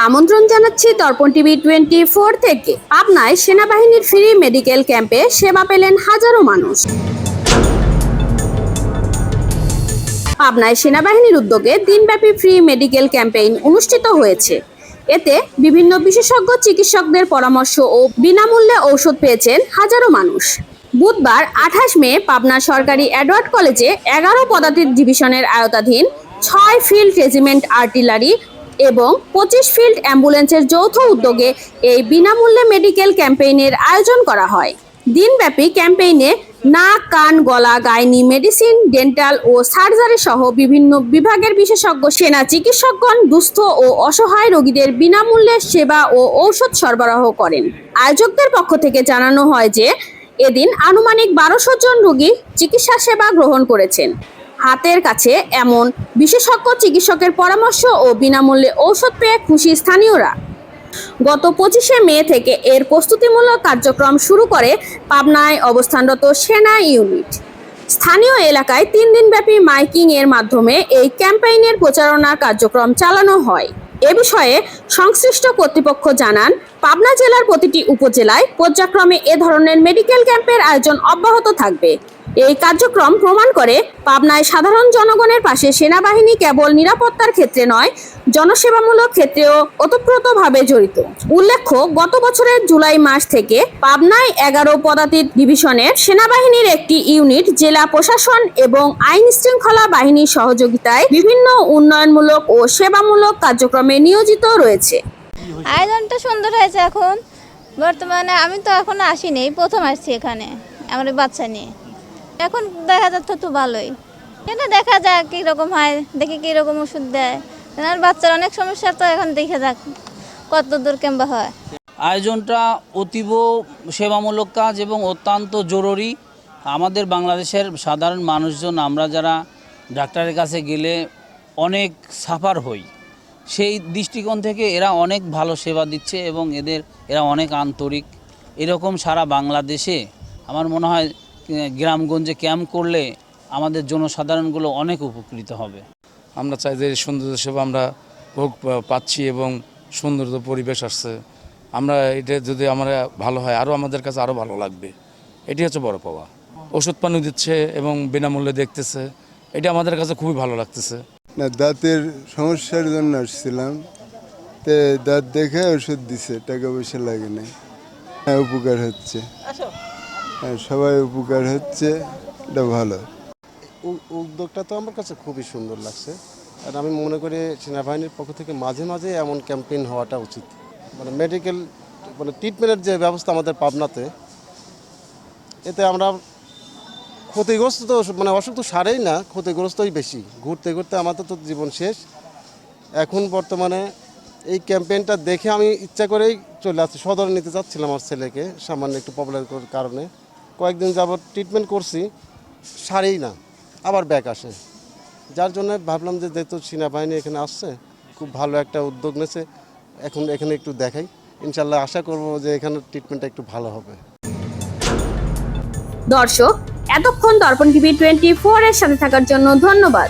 আমন্ত্রণ জানাচ্ছি দর্পণ টিভি 24 থেকে। পাবনায় সেনাবাহিনীর ফ্রি মেডিকেল ক্যাম্পে সেবা পেলেন হাজারো মানুষ। পাবনায় সেনাবাহিনীর উদ্যোগে দিনব্যাপী ফ্রি মেডিকেল ক্যাম্পেইন অনুষ্ঠিত হয়েছে। এতে বিভিন্ন বিশেষজ্ঞ চিকিৎসকদের পরামর্শ ও বিনামূল্যে ঔষধ পেয়েছেন হাজারো মানুষ। বুধবার 28 মে পাবনা সরকারি এডওয়ার্ড কলেজে 11 পদাতিক ডিভিশনের আওতাধীন 6 ফিল্ড রেজিমেন্ট আর্টিলারি এবং 25 ফিল্ড অ্যাম্বুলেন্সের যৌথ উদ্যোগে এই বিনামূল্যে মেডিকেল ক্যাম্পেইনের আয়োজন করা হয়। দিনব্যাপী ক্যাম্পেইনে নাক, কান, গলা, গাইনি, মেডিসিন, ডেন্টাল ও সার্জারি সহ বিভিন্ন বিভাগের বিশেষজ্ঞ সেনা চিকিৎসকগণ দুস্থ ও অসহায় রোগীদের বিনামূল্যে সেবা ও ঔষধ সরবরাহ করেন। আয়োজকদের পক্ষ থেকে জানানো হয় যে এদিন আনুমানিক 1200 জন রোগী চিকিৎসা সেবা গ্রহণ করেছেন। হাতের কাছে এমন বিশেষজ্ঞ চিকিৎসকের পরামর্শ ও বিনামূল্যে ঔষধ পেয়ে খুশি স্থানীয়রা। গত 25 মে থেকে এর প্রস্তুতিমূলক কার্যক্রম শুরু করে পাবনায় অবস্থানরত সেনা ইউনিট। স্থানীয় এলাকায় 3 দিনব্যাপী মাইকিং এর মাধ্যমে এই ক্যাম্পেইনের প্রচারণা কার্যক্রম চালানো হয়। এ বিষয়ে সংশ্লিষ্ট কর্তৃপক্ষ জানান, পাবনা জেলার প্রতিটি উপজেলায় পর্যায়ক্রমে এ ধরনের মেডিকেল ক্যাম্পের আয়োজন অব্যাহত থাকবে। এই কার্যক্রম প্রমাণ করে পাবনায় সাধারণ জনগণের পাশে সেনাবাহিনী কেবল নিরাপত্তার ক্ষেত্রে নয়, জনসেবামূলক ক্ষেত্রেও ওতপ্রোতভাবে জড়িত। উল্লেখ্য, গত বছরের জুলাই মাস থেকে পাবনায় 11 পদাতিক ডিভিশনের সেনাবাহিনীর একটি ইউনিট জেলা প্রশাসন এবং আইন শৃঙ্খলা বাহিনীর সহযোগিতায় বিভিন্ন উন্নয়নমূলক ও সেবামূলক কার্যক্রমে নিয়োজিত রয়েছে। আয়োজনটা সুন্দর হয়েছে। এখন বর্তমানে আমি তো এখনো আসিনি, প্রথম আসছি এখানে আমার বাচ্চা নিয়ে। এখন দেখা যাচ্ছে তো ভালোই, এটা দেখা যাক কীরকম হয়, দেখি কীরকম ওষুধ দেয়। আর বাচ্চার অনেক সমস্যা, তো এখন দেখে যাক কত দূর কেমবা হয়। আয়োজনটা অতীব সেবামূলক কাজ এবং অত্যন্ত জরুরি। আমাদের বাংলাদেশের সাধারণ মানুষজন, আমরা যারা ডাক্তারের কাছে গেলে অনেক সাফার হই, সেই দৃষ্টিকোণ থেকে এরা অনেক ভালো সেবা দিচ্ছে এবং এরা অনেক আন্তরিক। এরকম সারা বাংলাদেশে আমার মনে হয় গ্রামগঞ্জে ক্যাম্প করলে আমাদের জনসাধারণগুলো অনেক উপকৃত হবে। আমরা চাই যে সৌন্দর্য সেবা আমরা ভোগ পাচ্ছি এবং সুন্দর পরিবেশ আসছে। আমরা এটা যদি আমরা ভালো হয় আরও আমাদের কাছে আরও ভালো লাগবে। এটি হচ্ছে বড় পাওয়া। ওষুধ পানি দিচ্ছে এবং বিনামূল্যে দেখতেছে, এটা আমাদের কাছে খুবই ভালো লাগতেছে। না, দাঁতের সমস্যার জন্য আসছিলাম, তো দাঁত দেখে ওষুধ দিছে, টাকা পয়সা লাগে না। হ্যাঁ, উপকার হচ্ছে, হ্যাঁ সবাই উপকার হচ্ছে, এটা ভালো। উদ্যোগটা তো আমার কাছে খুবই সুন্দর লাগছে। আর আমি মনে করি সেনাবাহিনীর পক্ষ থেকে মাঝে মাঝে এমন ক্যাম্পেইন হওয়াটা উচিত। মানে মেডিকেল ট্রিটমেন্টের যে ব্যবস্থা আমাদের পাবনাতে, এতে আমরা ক্ষতিগ্রস্ত তো অসুখ তো সারেই না, ক্ষতিগ্রস্তই বেশি। ঘুরতে ঘুরতে আমাদের তো জীবন শেষ। এখন বর্তমানে এই ক্যাম্পেইনটা দেখে আমি ইচ্ছা করেই চলে আসছি। সদরে নিতে চাচ্ছিলাম আমার ছেলেকে, সামান্য একটু প্রবলেমের কারণে। কয়েকদিন যাবত ট্রিটমেন্ট করছি, সারেই না, আবার ব্যাক আসে। যার জন্য ভাবলাম যে যেহেতু সেনাবাহিনী এখানে আসছে, খুব ভালো একটা উদ্যোগ নিয়েছে, এখন এখানে একটু দেখাই। ইনশাল্লাহ আশা করব যে এখানে ট্রিটমেন্টটা একটু ভালো হবে। দর্শক, এতক্ষণ দর্পণ টিভি 24 এর সাথে থাকার জন্য ধন্যবাদ।